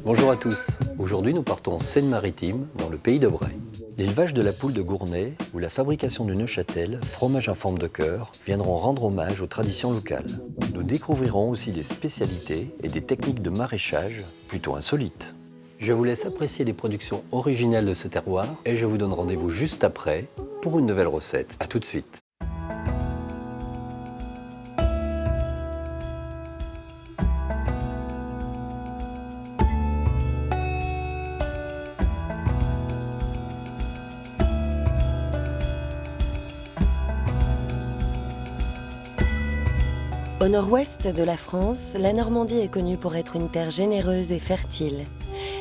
Bonjour à tous. Aujourd'hui, nous partons en Seine-Maritime, dans le pays de Bray. L'élevage de la poule de Gournay ou la fabrication du Neuchâtel, fromage en forme de cœur, viendront rendre hommage aux traditions locales. Nous découvrirons aussi des spécialités et des techniques de maraîchage plutôt insolites. Je vous laisse apprécier les productions originales de ce terroir et je vous donne rendez-vous juste après pour une nouvelle recette. A tout de suite. Au nord-ouest de la France, la Normandie est connue pour être une terre généreuse et fertile.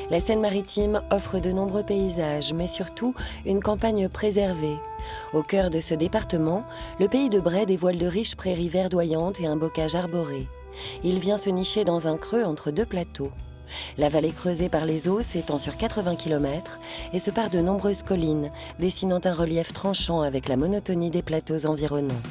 La Seine-Maritime offre de nombreux paysages, mais surtout une campagne préservée. Au cœur de ce département, le pays de Bray dévoile de riches prairies verdoyantes et un bocage arboré. Il vient se nicher dans un creux entre deux plateaux. La vallée creusée par les eaux s'étend sur 80 km et se pare de nombreuses collines, dessinant un relief tranchant avec la monotonie des plateaux environnants.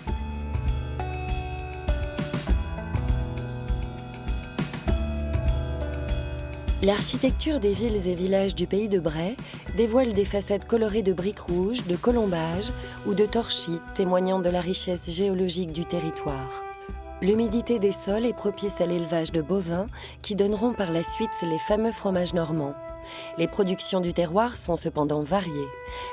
L'architecture des villes et villages du pays de Bray dévoile des façades colorées de briques rouges, de colombages ou de torchis, témoignant de la richesse géologique du territoire. L'humidité des sols est propice à l'élevage de bovins qui donneront par la suite les fameux fromages normands. Les productions du terroir sont cependant variées.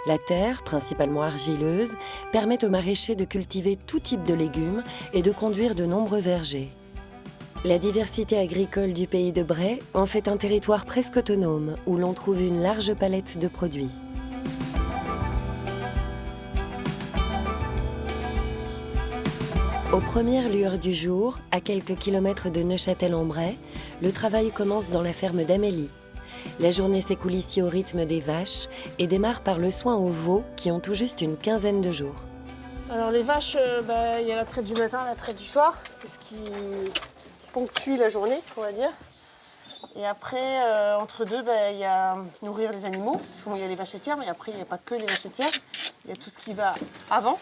La terre, principalement argileuse, permet aux maraîchers de cultiver tout type de légumes et de conduire de nombreux vergers. La diversité agricole du pays de Bray en fait un territoire presque autonome où l'on trouve une large palette de produits. Aux premières lueurs du jour, à quelques kilomètres de Neuchâtel-en-Bray, le travail commence dans la ferme d'Amélie. La journée s'écoule ici au rythme des vaches et démarre par le soin aux veaux qui ont tout juste une quinzaine de jours. Alors les vaches, il y a la traite du matin, la traite du soir, c'est ce qui ponctue la journée, on va dire. Et après, entre deux, il y a nourrir les animaux, parce qu'il y a les vaches laitières, mais après, il n'y a pas que les vaches laitières. Il y a tout ce qui va avant,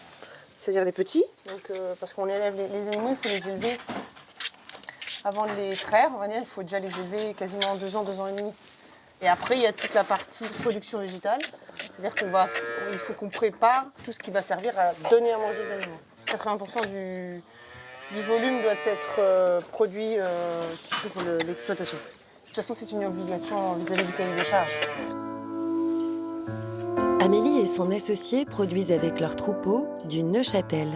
c'est-à-dire les petits. Donc, parce qu'on élève les animaux, il faut les élever avant de les traire, on va dire. Il faut déjà les élever quasiment 2 ans, 2 ans et demi. Et après, il y a toute la partie production végétale. C'est-à-dire qu'il faut qu'on prépare tout ce qui va servir à donner à manger aux animaux. 80% du volume doit être produit sur l'exploitation. De toute façon, c'est une obligation vis-à-vis du cahier des charges. Amélie et son associé produisent avec leur troupeau du Neuchâtel,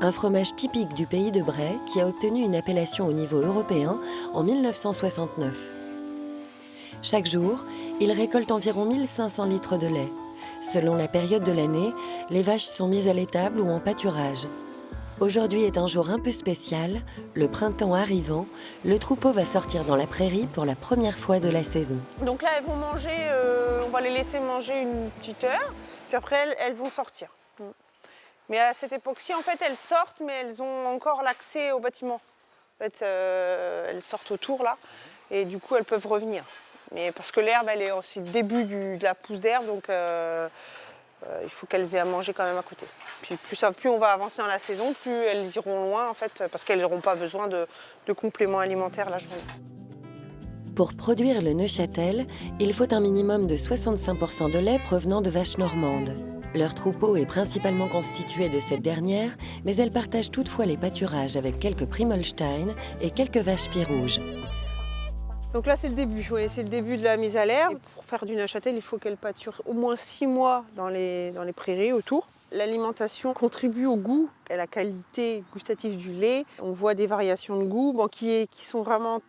un fromage typique du pays de Bray qui a obtenu une appellation au niveau européen en 1969. Chaque jour, ils récoltent environ 1500 litres de lait. Selon la période de l'année, les vaches sont mises à l'étable ou en pâturage. Aujourd'hui est un jour un peu spécial. Le printemps arrivant, le troupeau va sortir dans la prairie pour la première fois de la saison. Donc là, elles vont manger, on va les laisser manger une petite heure, puis après, elles vont sortir. Mais à cette époque-ci, en fait, elles sortent, mais elles ont encore l'accès au bâtiment. En fait, elles sortent autour, là, et du coup, elles peuvent revenir. Mais parce que l'herbe, elle est aussi le début de la pousse d'herbe, donc il faut qu'elles aient à manger quand même à côté. Puis plus on va avancer dans la saison, plus elles iront loin, en fait, parce qu'elles n'auront pas besoin de compléments alimentaires la journée. Pour produire le Neuchâtel, il faut un minimum de 65% de lait provenant de vaches normandes. Leur troupeau est principalement constitué de cette dernière, mais elles partagent toutefois les pâturages avec quelques Primolstein et quelques vaches pieds rouges. Donc là, c'est le début, oui, c'est le début de la mise à l'herbe. Pour faire du Neuchâtel, il faut qu'elle pâture au moins 6 mois dans les prairies autour. L'alimentation contribue au goût, à la qualité gustative du lait. On voit des variations de goût qui sont vraiment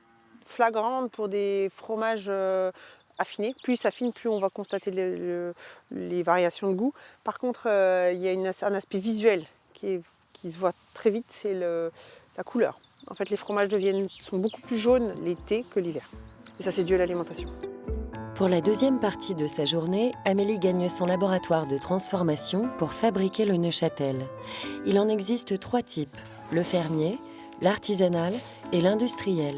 flagrantes pour des fromages affinés. Plus ils s'affinent, plus on va constater les variations de goût. Par contre, il y a un aspect visuel qui se voit très vite, c'est la couleur. En fait, les fromages sont beaucoup plus jaunes l'été que l'hiver. Et ça, c'est dû à l'alimentation. Pour la deuxième partie de sa journée, Amélie gagne son laboratoire de transformation pour fabriquer le Neuchâtel. Il en existe 3 types, le fermier, l'artisanal et l'industriel.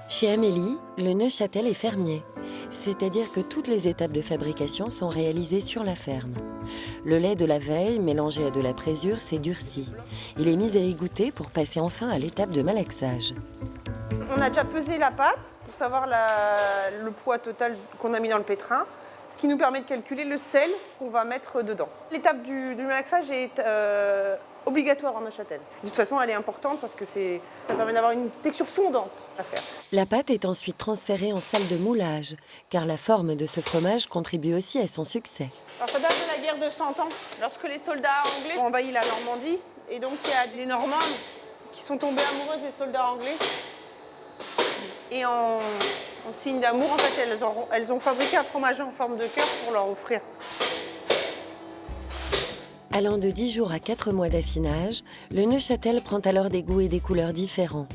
Chez Amélie, le Neuchâtel est fermier, c'est-à-dire que toutes les étapes de fabrication sont réalisées sur la ferme. Le lait de la veille, mélangé à de la présure, s'est durci. Il est mis à égoutter pour passer enfin à l'étape de malaxage. On a déjà pesé la pâte, savoir le poids total qu'on a mis dans le pétrin, ce qui nous permet de calculer le sel qu'on va mettre dedans. L'étape du malaxage est obligatoire en Neuchâtel. De toute façon, elle est importante parce que ça permet d'avoir une texture fondante à faire. La pâte est ensuite transférée en salle de moulage, car la forme de ce fromage contribue aussi à son succès. Alors ça date de la guerre de 100 ans, lorsque les soldats anglais ont envahi la Normandie. Et donc il y a des Normandes qui sont tombées amoureuses des soldats anglais. Et en signe d'amour, en fait, elles ont fabriqué un fromage en forme de cœur pour leur offrir. Allant de 10 jours à 4 mois d'affinage, le Neuchâtel prend alors des goûts et des couleurs différents.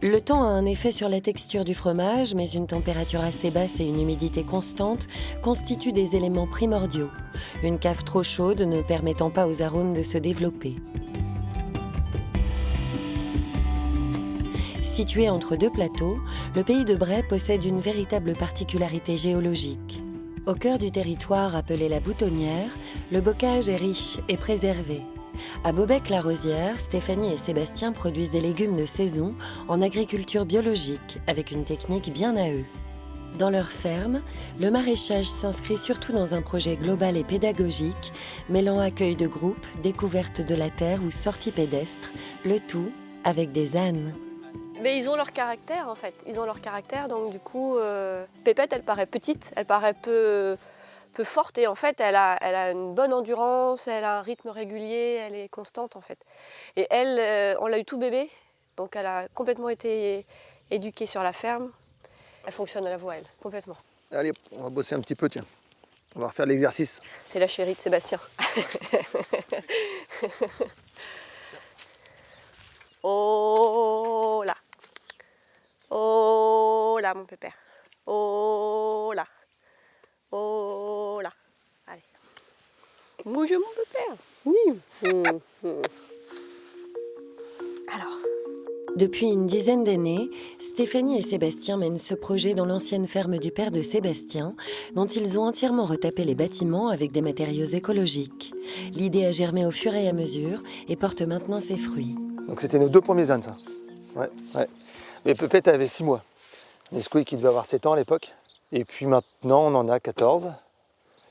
Le temps a un effet sur la texture du fromage, mais une température assez basse et une humidité constante constituent des éléments primordiaux, une cave trop chaude ne permettant pas aux arômes de se développer. Situé entre deux plateaux, le pays de Bray possède une véritable particularité géologique. Au cœur du territoire appelé la Boutonnière, le bocage est riche et préservé. À Beaubec-la-Rosière, Stéphanie et Sébastien produisent des légumes de saison en agriculture biologique, avec une technique bien à eux. Dans leur ferme, le maraîchage s'inscrit surtout dans un projet global et pédagogique, mêlant accueil de groupe, découverte de la terre ou sortie pédestre, le tout avec des ânes. Mais ils ont leur caractère en fait, ils ont leur caractère, donc du coup, Pépette elle paraît petite, elle paraît peu forte et en fait elle a une bonne endurance, elle a un rythme régulier, elle est constante en fait. Et elle, on l'a eu tout bébé, donc elle a complètement été éduquée sur la ferme, elle fonctionne à la voix elle, complètement. Allez, on va bosser un petit peu, tiens, on va refaire l'exercice. C'est la chérie de Sébastien. Oh là. Oh là, mon pépère. Oh là. Oh là. Allez. Bouge mon pépère. Oui. Alors. Depuis une dizaine d'années, Stéphanie et Sébastien mènent ce projet dans l'ancienne ferme du père de Sébastien, dont ils ont entièrement retapé les bâtiments avec des matériaux écologiques. L'idée a germé au fur et à mesure et porte maintenant ses fruits. Donc c'était nos 2 premiers ânes, ça. Ouais. Mais Pépette avait 6 mois. Nesquik qui devait avoir 7 ans à l'époque. Et puis maintenant, on en a 14.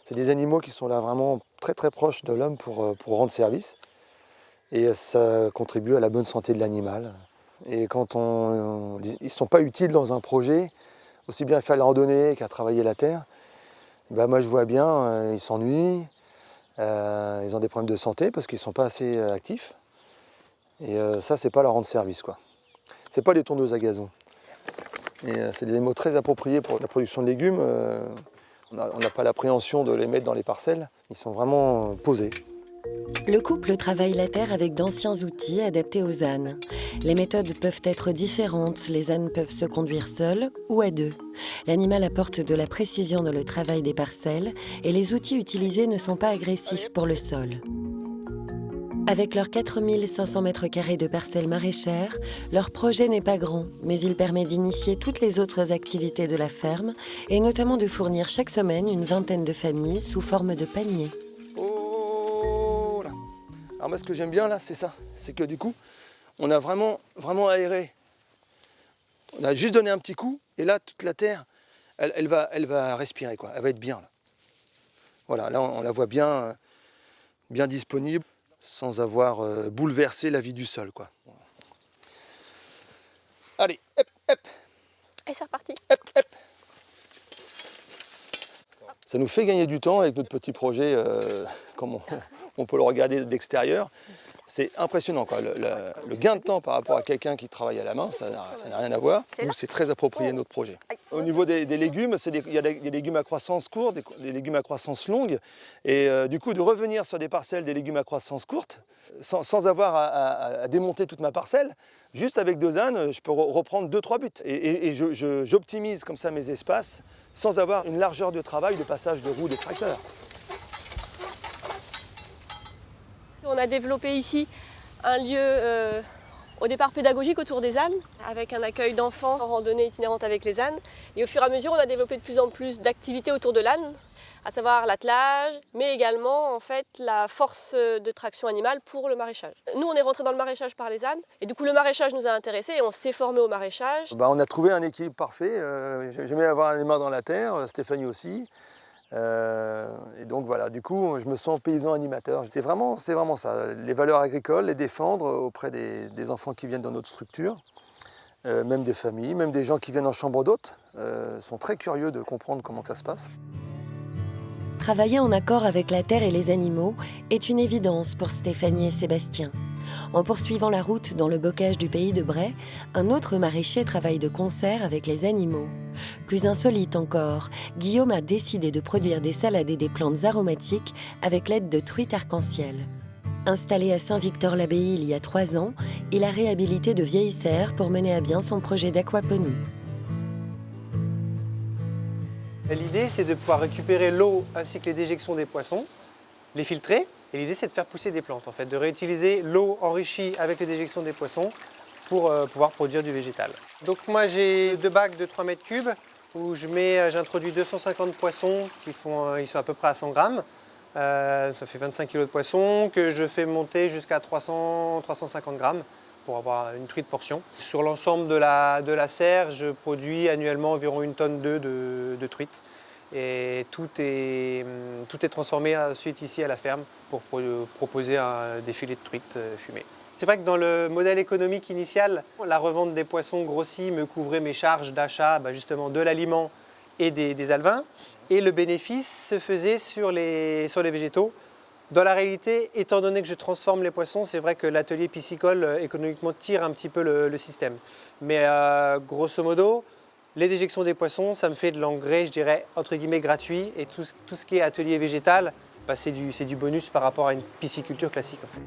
C'est des animaux qui sont là vraiment très très proches de l'homme pour rendre service. Et ça contribue à la bonne santé de l'animal. Et quand ils ne sont pas utiles dans un projet, aussi bien faire la randonnée qu'à travailler la terre, bah moi je vois bien, ils s'ennuient, ils ont des problèmes de santé parce qu'ils ne sont pas assez actifs. Et ça, c'est pas leur rendre service, quoi. C'est pas des tondeuses à gazon. Et c'est des animaux très appropriés pour la production de légumes. On n'a pas l'appréhension de les mettre dans les parcelles. Ils sont vraiment posés. Le couple travaille la terre avec d'anciens outils adaptés aux ânes. Les méthodes peuvent être différentes. Les ânes peuvent se conduire seuls ou à deux. L'animal apporte de la précision dans le travail des parcelles et les outils utilisés ne sont pas agressifs pour le sol. Avec leurs 4500 m² de parcelles maraîchères, leur projet n'est pas grand, mais il permet d'initier toutes les autres activités de la ferme et notamment de fournir chaque semaine une vingtaine de familles sous forme de paniers. Oh là. Alors moi, ce que j'aime bien là, c'est ça. C'est que du coup, on a vraiment aéré. On a juste donné un petit coup et là, toute la terre, elle va respirer, quoi. Elle va être bien là. Voilà, là on la voit bien disponible, sans avoir bouleversé la vie du sol, quoi. Allez, hop, hop. Et c'est reparti. Hop, hop. Ça nous fait gagner du temps avec notre petit projet, comme on peut le regarder d'extérieur. C'est impressionnant, quoi. Le gain de temps par rapport à quelqu'un qui travaille à la main, ça n'a rien à voir. Nous, c'est très approprié notre projet. Au niveau des légumes, il y a des légumes à croissance courte, des légumes à croissance longue. Et du coup, de revenir sur des parcelles des légumes à croissance courte, sans avoir à démonter toute ma parcelle, juste avec 2 ânes, je peux reprendre 2-3 buts. Et j'optimise comme ça mes espaces, sans avoir une largeur de travail de passage de roues de tracteurs. On a développé ici un lieu Au départ pédagogique autour des ânes, avec un accueil d'enfants en randonnée itinérante avec les ânes. Et au fur et à mesure, on a développé de plus en plus d'activités autour de l'âne, à savoir l'attelage, mais également en fait, la force de traction animale pour le maraîchage. Nous, on est rentré dans le maraîchage par les ânes, et du coup, le maraîchage nous a intéressés et on s'est formé au maraîchage. On a trouvé un équilibre parfait. J'aimais avoir les mains dans la terre, Stéphanie aussi. Et donc voilà, du coup, je me sens paysan animateur. C'est vraiment ça, les valeurs agricoles, les défendre auprès des enfants qui viennent dans notre structure, même des familles, même des gens qui viennent en chambre d'hôtes, sont très curieux de comprendre comment ça se passe. Travailler en accord avec la terre et les animaux est une évidence pour Stéphanie et Sébastien. En poursuivant la route dans le bocage du pays de Bray, un autre maraîcher travaille de concert avec les animaux. Plus insolite encore, Guillaume a décidé de produire des salades et des plantes aromatiques avec l'aide de truites arc-en-ciel. Installé à Saint-Victor-l'Abbaye il y a 3 ans, il a réhabilité de vieilles serres pour mener à bien son projet d'aquaponie. L'idée, c'est de pouvoir récupérer l'eau ainsi que les déjections des poissons, les filtrer. Et l'idée, c'est de faire pousser des plantes, en fait, de réutiliser l'eau enrichie avec les déjections des poissons pour pouvoir produire du végétal. Donc moi, j'ai 2 bacs de 3 mètres cubes où j'introduis 250 poissons ils sont à peu près à 100 grammes. Ça fait 25 kg de poissons que je fais monter jusqu'à 300-350 grammes pour avoir une truite portion. Sur l'ensemble de la serre, je produis annuellement environ 1,2 tonne de truites. Et tout est transformé ensuite ici à la ferme pour proposer des filets de truites fumés. C'est vrai que dans le modèle économique initial, la revente des poissons grossis me couvrait mes charges d'achat justement de l'aliment et des alevins. Et le bénéfice se faisait sur les végétaux. Dans la réalité, étant donné que je transforme les poissons, c'est vrai que l'atelier piscicole économiquement tire un petit peu le système. Mais grosso modo, les déjections des poissons, ça me fait de l'engrais, je dirais, entre guillemets, gratuit. Et tout ce qui est atelier végétal, c'est du bonus par rapport à une pisciculture classique. En fait.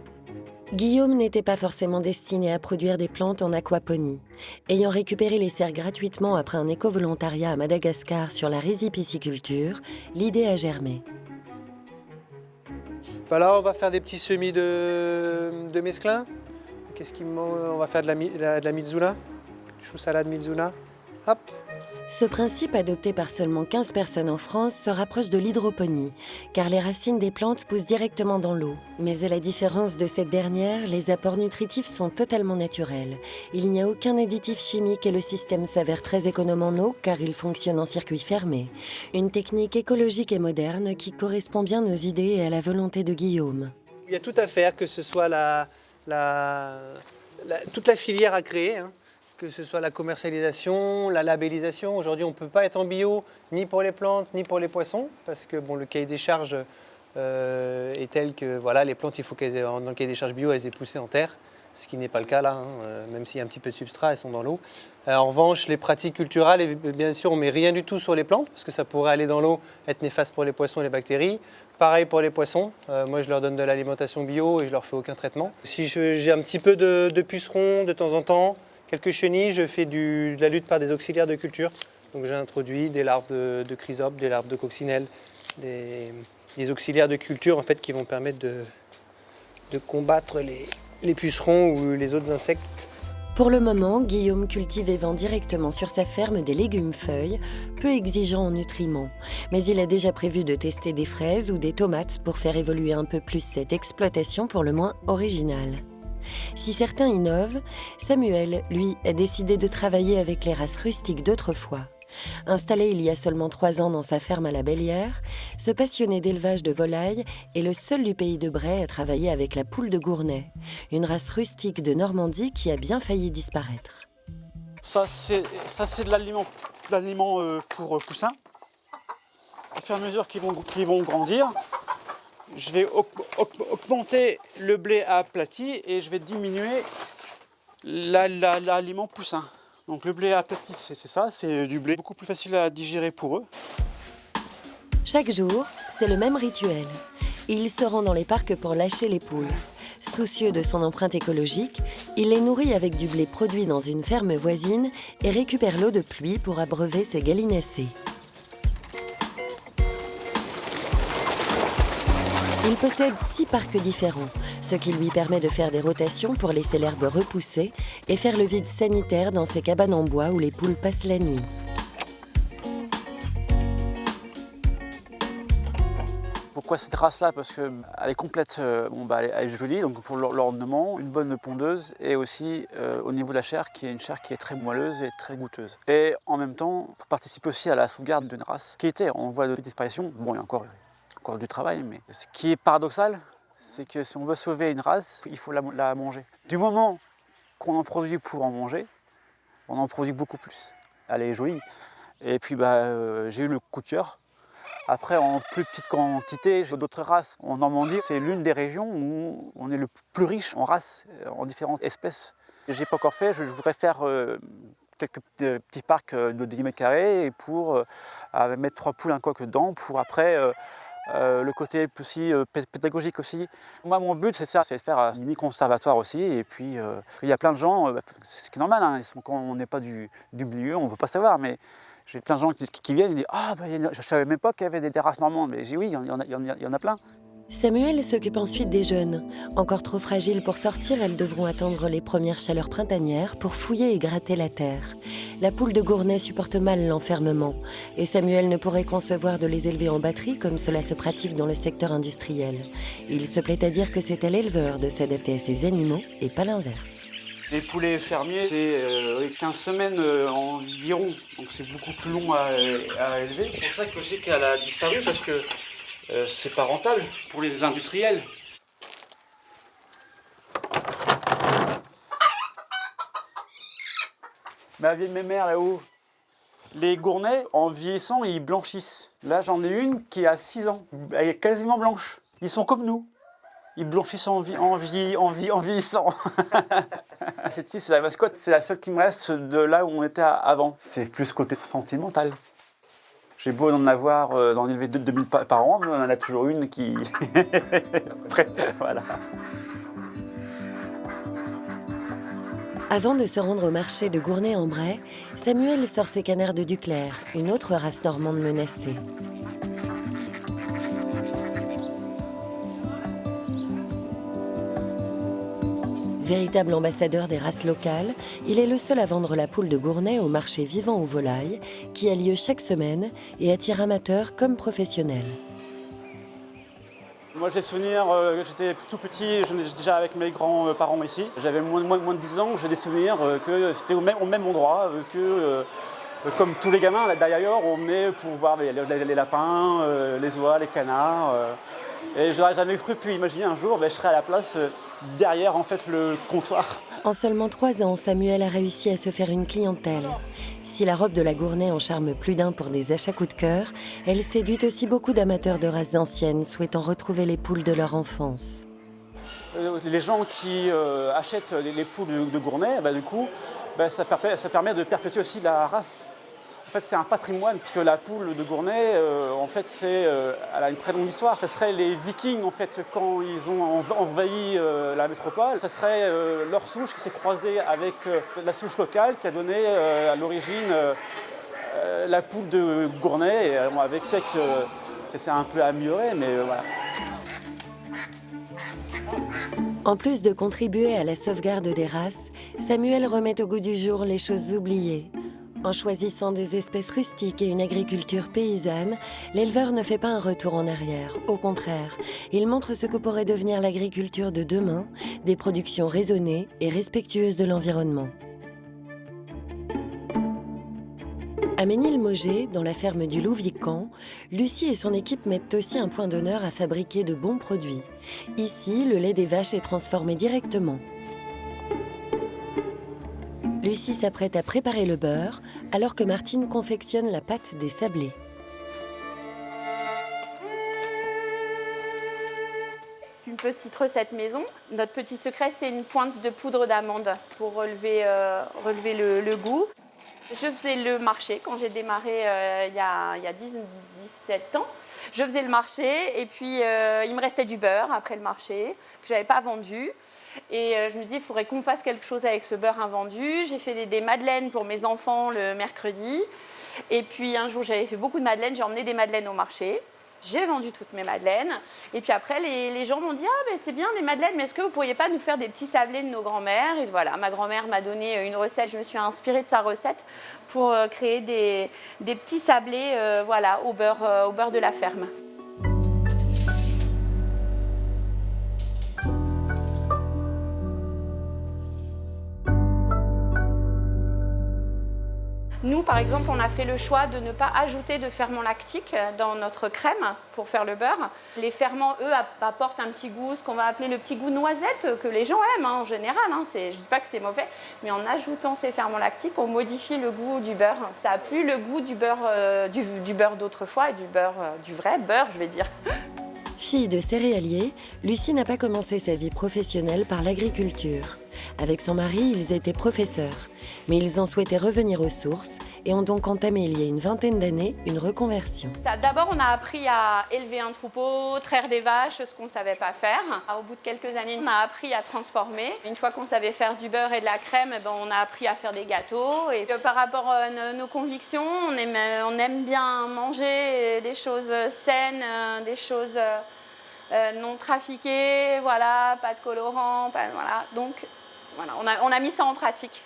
Guillaume n'était pas forcément destiné à produire des plantes en aquaponie. Ayant récupéré les serres gratuitement après un éco-volontariat à Madagascar sur la rizipisciculture, l'idée a germé. Là, on va faire des petits semis de mesclun. Qu'est-ce qu'il me manque ? On va faire de la mizuna, chou salade mizuna. Hop. Ce principe, adopté par seulement 15 personnes en France, se rapproche de l'hydroponie, car les racines des plantes poussent directement dans l'eau. Mais à la différence de cette dernière, les apports nutritifs sont totalement naturels. Il n'y a aucun additif chimique et le système s'avère très économe en eau, car il fonctionne en circuit fermé. Une technique écologique et moderne qui correspond bien aux idées et à la volonté de Guillaume. Il y a tout à faire, que ce soit toute la filière à créer. Que ce soit la commercialisation, la labellisation. Aujourd'hui, on ne peut pas être en bio ni pour les plantes ni pour les poissons parce que le cahier des charges est tel que les plantes, il faut qu'elles dans le cahier des charges bio, elles aient poussé en terre, ce qui n'est pas le cas là, même s'il y a un petit peu de substrat, elles sont dans l'eau. En revanche, les pratiques culturelles, bien sûr, on ne met rien du tout sur les plantes parce que ça pourrait aller dans l'eau, être néfaste pour les poissons et les bactéries. Pareil pour les poissons, moi je leur donne de l'alimentation bio et je leur fais aucun traitement. Si j'ai un petit peu de pucerons de temps en temps, quelques chenilles, je fais de la lutte par des auxiliaires de culture. Donc j'ai introduit des larves de chrysopes, des larves de coccinelles, des auxiliaires de culture en fait, qui vont permettre de combattre les pucerons ou les autres insectes. Pour le moment, Guillaume cultive et vend directement sur sa ferme des légumes-feuilles, peu exigeants en nutriments. Mais il a déjà prévu de tester des fraises ou des tomates pour faire évoluer un peu plus cette exploitation pour le moins originale. Si certains innovent, Samuel, lui, a décidé de travailler avec les races rustiques d'autrefois. Installé il y a seulement 3 ans dans sa ferme à la Bellière, ce passionné d'élevage de volailles est le seul du pays de Bray à travailler avec la poule de Gournay, une race rustique de Normandie qui a bien failli disparaître. Ça c'est de l'aliment pour poussins. Au fur et à mesure qu'ils vont grandir, je vais augmenter le blé aplati et je vais diminuer l'aliment poussin. Donc le blé aplati, c'est ça, c'est du blé beaucoup plus facile à digérer pour eux. Chaque jour, c'est le même rituel. Il se rend dans les parcs pour lâcher les poules. Soucieux de son empreinte écologique, il les nourrit avec du blé produit dans une ferme voisine et récupère l'eau de pluie pour abreuver ses gallinacés. Il possède 6 parcs différents, ce qui lui permet de faire des rotations pour laisser l'herbe repousser et faire le vide sanitaire dans ces cabanes en bois où les poules passent la nuit. Pourquoi cette race-là? Parce qu'elle est complète, elle est jolie, donc pour l'ornement, une bonne pondeuse, et aussi au niveau de la chair, qui est une chair qui est très moelleuse et très goûteuse. Et en même temps, pour participer aussi à la sauvegarde d'une race qui était en voie de disparition. Bon, il y a encore du travail, mais ce qui est paradoxal, c'est que si on veut sauver une race, il faut la manger. Du moment qu'on en produit pour en manger, on en produit beaucoup plus. Elle est jolie. Et puis j'ai eu le coup de cœur. Après, en plus petite quantité, j'ai d'autres races. En Normandie, c'est l'une des régions où on est le plus riche en races, en différentes espèces. Je n'ai pas encore fait, je voudrais faire quelques petits parcs de 10 mètres carrés pour mettre 3 poules, un coq dedans, pour après le côté aussi pédagogique aussi. Moi, mon but, c'est ça, c'est de faire un mini conservatoire aussi. Et puis, il y a plein de gens, c'est ce qui est normal, hein, quand on n'est pas du milieu, on ne peut pas savoir, mais j'ai plein de gens qui viennent et disent « Ah, je ne savais même pas qu'il y avait des races normandes. » Mais j'ai oui, il y en a plein. Samuel s'occupe ensuite des jeunes. Encore trop fragiles pour sortir, elles devront attendre les premières chaleurs printanières pour fouiller et gratter la terre. La poule de Gournay supporte mal l'enfermement et Samuel ne pourrait concevoir de les élever en batterie comme cela se pratique dans le secteur industriel. Il se plaît à dire que c'est à l'éleveur de s'adapter à ces animaux et pas l'inverse. Les poulets fermiers, c'est 15 semaines environ, donc c'est beaucoup plus long à élever. C'est pour ça que c'est qu'elle a disparu, parce que c'est pas rentable pour les industriels. Ma vieille mémère là-haut, les Gournay, en vieillissant, ils blanchissent. Là, j'en ai une qui a 6 ans, elle est quasiment blanche. Ils sont comme nous. Ils blanchissent en vieillissant. Cette-ci, c'est la mascotte, c'est la seule qui me reste de là où on était avant. C'est plus côté sentimental. J'ai beau en avoir, d'en élever 2000 par an, mais on en a toujours une qui... Après, voilà. Avant de se rendre au marché de Gournay-en-Bray, Samuel sort ses canards de Duclair, une autre race normande menacée. Véritable ambassadeur des races locales, il est le seul à vendre la poule de Gournay au marché vivant aux volailles, qui a lieu chaque semaine et attire amateurs comme professionnels. Moi j'ai souvenir, j'étais tout petit, déjà avec mes grands-parents ici. J'avais moins de 10 ans, j'ai des souvenirs que c'était au même endroit, comme tous les gamins d'ailleurs, on venait pour voir les lapins, les oies, les canards. Et je n'aurais jamais cru pu imaginer un jour, je serais à la place derrière en fait le comptoir. En seulement 3 ans, Samuel a réussi à se faire une clientèle. Si la robe de la Gournay en charme plus d'un pour des achats coup de cœur, elle séduit aussi beaucoup d'amateurs de races anciennes souhaitant retrouver les poules de leur enfance. Les gens qui achètent les poules de Gournay, du coup, ça permet de perpétuer aussi la race. En fait, c'est un patrimoine, puisque la poule de Gournay, elle a une très longue histoire. Ce serait les Vikings, en fait, quand ils ont envahi la métropole. Ce serait leur souche qui s'est croisée avec la souche locale qui a donné à l'origine la poule de Gournay. Et, avec le siècle, c'est un peu amélioré, mais voilà. En plus de contribuer à la sauvegarde des races, Samuel remet au goût du jour les choses oubliées. En choisissant des espèces rustiques et une agriculture paysanne, l'éleveur ne fait pas un retour en arrière. Au contraire, il montre ce que pourrait devenir l'agriculture de demain, des productions raisonnées et respectueuses de l'environnement. À Ménilmogé, dans la ferme du Louvican, Lucie et son équipe mettent aussi un point d'honneur à fabriquer de bons produits. Ici, le lait des vaches est transformé directement. Lucie s'apprête à préparer le beurre, alors que Martine confectionne la pâte des sablés. C'est une petite recette maison. Notre petit secret, c'est une pointe de poudre d'amande pour relever le goût. Je faisais le marché quand j'ai démarré il y a 17 ans. Je faisais le marché et puis il me restait du beurre après le marché que je n'avais pas vendu. Et je me dis, il faudrait qu'on fasse quelque chose avec ce beurre invendu. J'ai fait des madeleines pour mes enfants le mercredi. Et puis un jour, j'avais fait beaucoup de madeleines. J'ai emmené des madeleines au marché. J'ai vendu toutes mes madeleines. Et puis après, les gens m'ont dit « Ah, ben c'est bien des madeleines, mais est-ce que vous ne pourriez pas nous faire des petits sablés de nos grands-mères ?» Et voilà, ma grand-mère m'a donné une recette. Je me suis inspirée de sa recette pour créer des petits sablés voilà, au beurre de la ferme. Nous, par exemple, on a fait le choix de ne pas ajouter de ferment lactique dans notre crème pour faire le beurre. Les ferments, eux, apportent un petit goût, ce qu'on va appeler le petit goût noisette, que les gens aiment en général. Je ne dis pas que c'est mauvais, mais en ajoutant ces ferments lactiques, on modifie le goût du beurre. Ça n'a plus le goût du beurre d'autrefois et du vrai beurre, je vais dire. Fille de céréalier, Lucie n'a pas commencé sa vie professionnelle par l'agriculture. Avec son mari, ils étaient professeurs, mais ils ont souhaité revenir aux sources et ont donc entamé il y a une vingtaine d'années une reconversion. D'abord, on a appris à élever un troupeau, traire des vaches, ce qu'on ne savait pas faire. Au bout de quelques années, on a appris à transformer. Une fois qu'on savait faire du beurre et de la crème, on a appris à faire des gâteaux. Et par rapport à nos convictions, on aime bien manger des choses saines, des choses non trafiquées, voilà, pas de colorants, voilà. Donc, voilà, on a mis ça en pratique.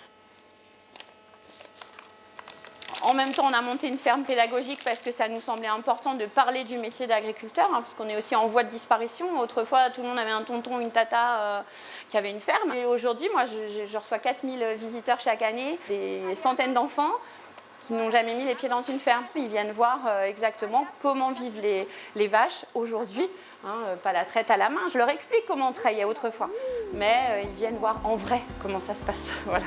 En même temps, on a monté une ferme pédagogique parce que ça nous semblait important de parler du métier d'agriculteur, parce qu'on est aussi en voie de disparition. Autrefois, tout le monde avait un tonton, une tata qui avait une ferme. Et aujourd'hui, moi, je reçois 4000 visiteurs chaque année, des centaines d'enfants qui n'ont jamais mis les pieds dans une ferme. Ils viennent voir exactement comment vivent les vaches aujourd'hui. Pas la traite à la main, je leur explique comment on traitait autrefois. Mais ils viennent voir en vrai comment ça se passe. Voilà.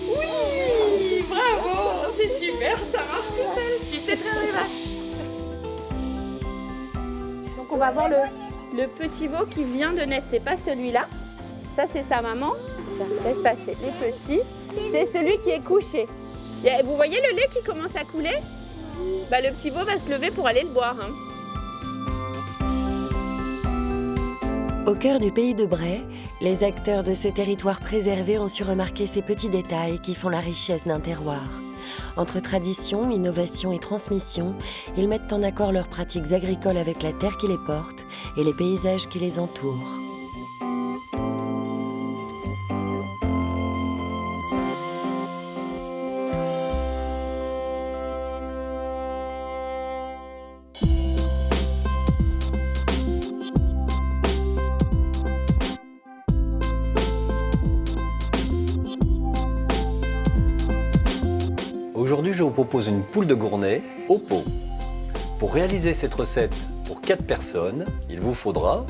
Oui, bravo, c'est super, ça marche tout seul. Tu sais traire les vaches. Donc on va voir le petit veau qui vient de naître, c'est pas celui-là. Ça c'est sa maman. Tiens, laisse passer les petits. C'est celui qui est couché. Vous voyez le lait qui commence à couler ? Le petit veau va se lever pour aller le boire. Au cœur du pays de Bray, les acteurs de ce territoire préservé ont su remarquer ces petits détails qui font la richesse d'un terroir. Entre tradition, innovation et transmission, ils mettent en accord leurs pratiques agricoles avec la terre qui les porte et les paysages qui les entourent. Aujourd'hui, je vous propose une poule de Gournay au pot. Pour réaliser cette recette pour 4 personnes, il vous faudra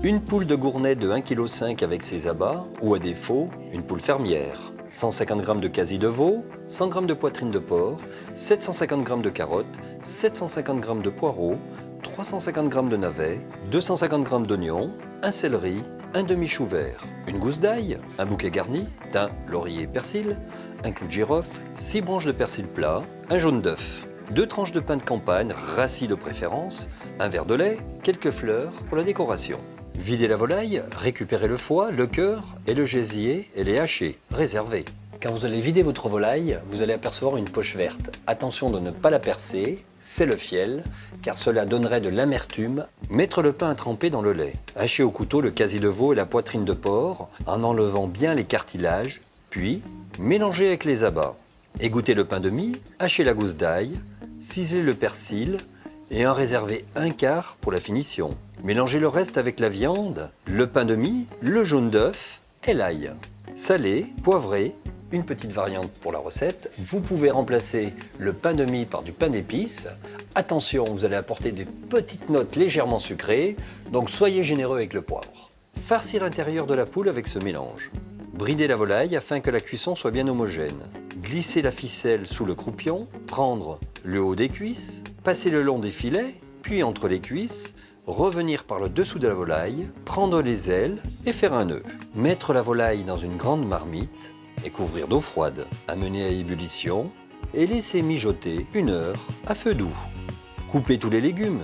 une poule de Gournay de 1,5 kg avec ses abats, ou à défaut, une poule fermière, 150 g de quasi de veau, 100 g de poitrine de porc, 750 g de carottes, 750 g de poireaux, 350 g de navets, 250 g d'oignons, un céleri, un demi-chou vert, une gousse d'ail, un bouquet garni, thym, laurier, persil, un clou de girofle, 6 branches de persil plat, un jaune d'œuf, 2 tranches de pain de campagne, rassis de préférence, un verre de lait, quelques fleurs pour la décoration. Videz la volaille, récupérez le foie, le cœur et le gésier et les hachez, réservez. Quand vous allez vider votre volaille, vous allez apercevoir une poche verte. Attention de ne pas la percer, c'est le fiel, car cela donnerait de l'amertume. Mettre le pain à tremper dans le lait. Hachez au couteau le quasi de veau et la poitrine de porc, en enlevant bien les cartilages, puis mélangez avec les abats. Égouttez le pain de mie, hachez la gousse d'ail, ciselez le persil et en réservez un quart pour la finition. Mélangez le reste avec la viande, le pain de mie, le jaune d'œuf et l'ail. Salez, poivrez. Une petite variante pour la recette, vous pouvez remplacer le pain de mie par du pain d'épices. Attention, vous allez apporter des petites notes légèrement sucrées, donc soyez généreux avec le poivre. Farcir l'intérieur de la poule avec ce mélange. Bridez la volaille afin que la cuisson soit bien homogène. Glissez la ficelle sous le croupion, prendre le haut des cuisses, passer le long des filets, puis entre les cuisses, revenir par le dessous de la volaille, prendre les ailes et faire un nœud. Mettre la volaille dans une grande marmite et couvrir d'eau froide, amener à ébullition et laisser mijoter 1 heure à feu doux. Coupez tous les légumes,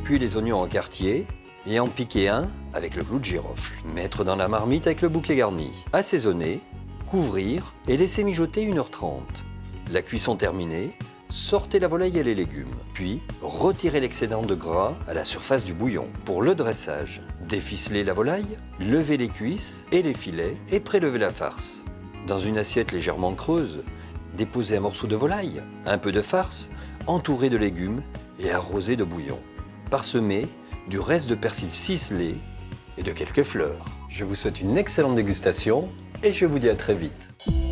puis les oignons en quartier et en piquer un avec le clou de girofle. Mettre dans la marmite avec le bouquet garni. Assaisonner, couvrir et laisser mijoter 1h30. La cuisson terminée, sortez la volaille et les légumes. Puis, retirez l'excédent de gras à la surface du bouillon. Pour le dressage, déficelez la volaille, levez les cuisses et les filets et prélevez la farce. Dans une assiette légèrement creuse, déposez un morceau de volaille, un peu de farce, entouré de légumes et arrosé de bouillon. Parsemez du reste de persil ciselé et de quelques fleurs. Je vous souhaite une excellente dégustation et je vous dis à très vite.